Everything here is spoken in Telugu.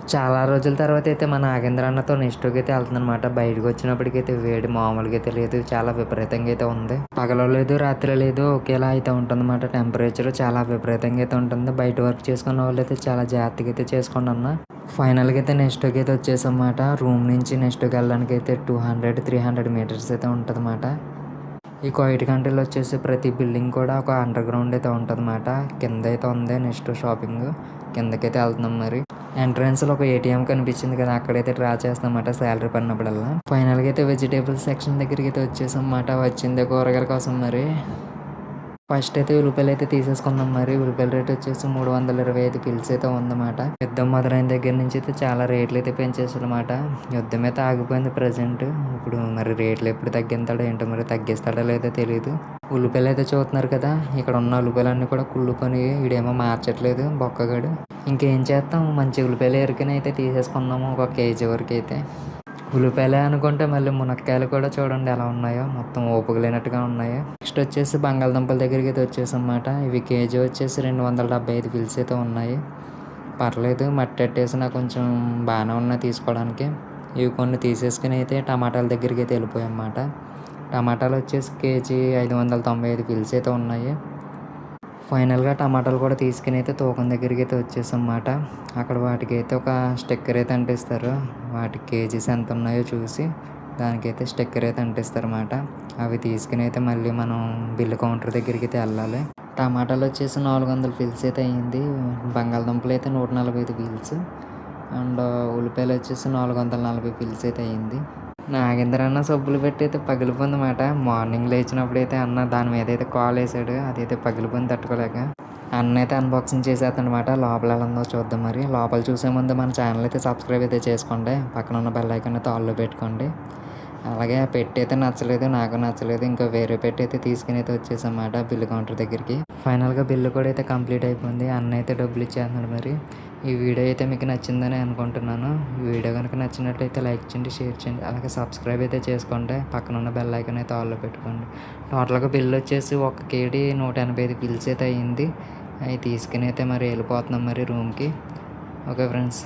చాలా రోజుల తర్వాత అయితే మా నాగేంద్ర అన్నతో నెక్స్ట్‌కి అయితే వెళ్తున్నానమాట. బయటకి వచ్చినప్పటికైతే వేడి మామూలుగా అయితే లేదు. చాలా విపరీతంగా అయితే ఉంది. పగలు లేదు, రాత్రి లేదు ఒకేలా అయితే ఉంటుందన్నమాట. టెంపరేచర్ చాలా విపరీతంగా అయితే ఉంటుంది. బయట వర్క్ చేసుకున్న వాళ్ళైతే చాలా జాగ్రత్తగా అయితే చేసుకోండి అన్న. ఫైనల్‌గా అయితే నెక్స్ట్‌కి అయితే వచ్చేసామన్నమాట. రూమ్ నుంచి నెక్స్ట్‌కి వెళ్ళడానికి అయితే 200, 300 మీటర్స్ అయితే ఉంటదన్నమాట. ఈ కోయిట్ కంట్రీలో వచ్చేసి ప్రతి బిల్డింగ్ కూడా ఒక అండర్ గ్రౌండ్ అయితే ఉంటదన్నమాట. కింద అయితే ఉంది నెక్స్ట్ షాపింగ్. కిందకైతే వెళ్తున్నాం మరి. ఎంట్రన్స్‌లో ఒక ఏటీఎం కనిపించింది కదా! అక్కడైతే డ్రా చేస్తామన్నమాట సాలరీ పడినప్పుడల్లా. ఫైనల్‌గా అయితే వెజిటబుల్స్ సెక్షన్ దగ్గరికి అయితే వచ్చేసామన్నమాట. వచ్చిందే కూరగాయల కోసం మరి. ఫస్ట్ అయితే ఉల్లిపాయలు అయితే తీసేసుకున్నాం మరి. ఉల్లిపాయల రేట్ వచ్చేసి 325 పిల్స్ అయితే ఉందన్నమాట. యుద్ధం మొదలైన దగ్గర నుంచి అయితే చాలా రేట్లు అయితే పెంచేసారన్నమాట. యుద్ధం అయితే ఆగిపోయింది ప్రజెంట్. ఇప్పుడు మరి రేట్లు ఎప్పుడు తగ్గిస్తాడో ఏంటో మరి తగ్గిస్తాడో లేదో తెలియదు. ఉల్లిపాయలు అయితే చూస్తున్నారు కదా! ఇక్కడ ఉన్న ఉల్లిపాయలన్నీ కూడా కుళ్ళిపోయి ఈడేమో మార్చట్లేదు బొక్కగాడు. ఇంకేం చేస్తాం, మంచి ఉల్లిపాయలు ఎరుకని అయితే తీసేసుకున్నాము ఒక కేజీ వరకు అయితే. ఉల్లిపాయలే అనుకుంటే మళ్ళీ మునక్కాయలు కూడా చూడండి ఎలా ఉన్నాయో, మొత్తం ఓపుగలేనట్టుగా ఉన్నాయి. నెక్స్ట్ వచ్చేసి బంగాళదుంపల దగ్గరికి అయితే వచ్చేసామన్నమాట. ఇవి కేజీ వచ్చేసి 275 పిల్స్ అయితే ఉన్నాయి. పర్లేదు, మట్టెట్టేసినా కొంచెం బాగానే ఉన్నాయి తీసుకోవడానికి. ఇవి కొన్ని తీసేసుకుని అయితే టమాటాల దగ్గరికి అయితే వెళ్ళిపోయామన్నమాట. టమాటాలు వచ్చేసి కేజీ 595 పిల్స్ అయితే ఉన్నాయి. ఫైనల్‌గా టమాటాలు కూడా తీసుకుని అయితే తూకం దగ్గరికి అయితే వచ్చేసామన్నమాట. అక్కడ వాటికి అయితే ఒక స్టిక్కర్ అయితే అంటిస్తారు. వాటి కేజీస్ ఎంత ఉన్నాయో చూసి దానికైతే స్టిక్కర్ అయితే అంటిస్తారన్నమాట. అవి తీసుకుని అయితే మళ్ళీ మనం బిల్లు కౌంటర్ దగ్గరికి అయితే వెళ్ళాలి. టమాటాలు వచ్చేసి 400 పిల్స్ అయితే అయింది. బంగాళదుంపలు అయితే 145 పిల్స్ అండ్ ఉల్లిపాయలు వచ్చేసి 440 పిల్స్ అయితే అయింది. నాగేంద్ర అన్న సబ్బులు పెట్టి అయితే పగిలిపోయిందన్నమాట. మార్నింగ్ లేచినప్పుడు అయితే అన్న దాని మీద అయితే కాల్ వేసాడు. అదైతే పగిలిపోయింది తట్టుకోలేక. అన్న అయితే అన్బాక్సింగ్ చేసేస్తాడనమాట. లోపల ఎలా ఉందో చూద్దాం మరి. లోపల చూసే ముందు మన ఛానల్ అయితే సబ్స్క్రైబ్ అయితే చేసుకోండి. పక్కన ఉన్న బెల్ ఐకాన్ అయితే ఆల్లో పెట్టుకోండి. అలాగే ఆ పెట్టి అయితే నచ్చలేదు, నాకు నచ్చలేదు. ఇంకా వేరే పెట్టి అయితే తీసుకుని అయితే వచ్చేసామన్నమాట బిల్లు కౌంటర్ దగ్గరికి. ఫైనల్‌గా బిల్లు కూడా అయితే కంప్లీట్ అయిపోయింది. అన్న అయితే డబ్బులు ఇచ్చేస్తున్నాడు మరి. ఈ వీడియో అయితే మీకు నచ్చిందని అనుకుంటున్నాను. ఈ వీడియో కనుక నచ్చినట్లయితే లైక్ చేయండి, షేర్ చేయండి. అలాగే సబ్స్క్రైబ్ అయితే చేసుకోండి. పక్కన ఉన్న బెల్ ఐకాన్ అయితే ఆల్లో పెట్టుకోండి. టోటల్‌గా బిల్లు వచ్చేసి 1 కేడీ 185 పిల్స్ అయితే అయ్యింది. అవి తీసుకుని అయితే మరి వెళ్ళిపోతున్నాం మరి రూమ్‌కి. Okay friends.